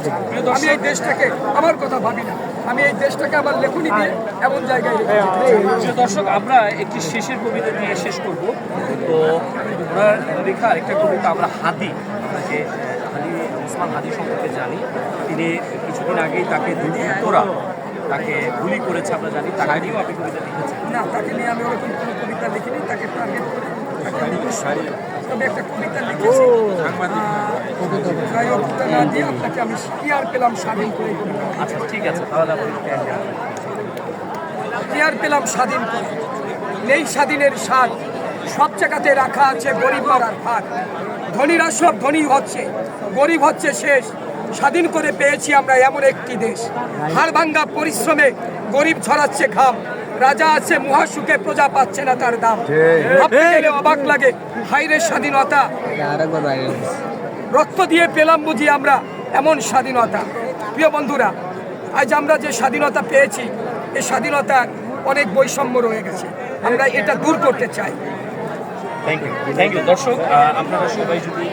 পেয়েছি। আমি এই দেশটাকে আমার কথা ভাবি না, আমি এই দেশটাকে আমার লেখনী দিয়ে এমন জায়গায় রেখেছি। দর্শক, আমরা একটি শেষের কবিতা দিয়ে শেষ করব। তো ওনার লেখা আরেকটা কবিতা আমরা হাদি, আমরা যে হাদি ওসমান হাদি সম্পর্কে জানি, তিনি কিছুদিন আগেই তাকে দুর্বৃত্তরা তাকে গুলি করেছে আমরা জানি, তাকে নিয়েও আপনি কবিতা লিখেছেন। না, তাকে নিয়ে আমি ওরকম কোনো কবিতা লিখিনি, তাকে টার্গেট করে তবে একটা কবিতা লিখেছি। যাই হোক, না দিয়ে আপনাকে আমি কি আর পেলাম স্বাধীন করে এই কবিতা। আচ্ছা, ঠিক আছে, তাহলে আপনি কি আর পেলাম স্বাধীন করে, নেই স্বাধীনের স্বাদ, সব জায়গাতে রাখা আছে গরিব মারার ভাগ। ধনীরা সব ধনী হচ্ছে, গরিব হচ্ছে শেষ। স্বাধীন করে পেয়েছি আমরা এমন একটি দেশ, হাড় ভাঙ্গা পরিশ্রমে গরিব ছড়াচ্ছে ঘাম। রাজা আছে মহাসুখে, প্রজা পাচ্ছে না তার দাম। ভাবতে গেলে অবাক লাগে, হাইরে স্বাধীনতা, রক্ত দিয়ে পেলাম বুঝি আমরা এমন স্বাধীনতা। প্রিয় বন্ধুরা, আজ আমরা যে স্বাধীনতা পেয়েছি, এই স্বাধীনতার অনেক বৈষম্য রয়ে গেছে, আমরা এটা দূর করতে চাই। থ্যাংক ইউ দর্শক, আপনারা সবাই যদি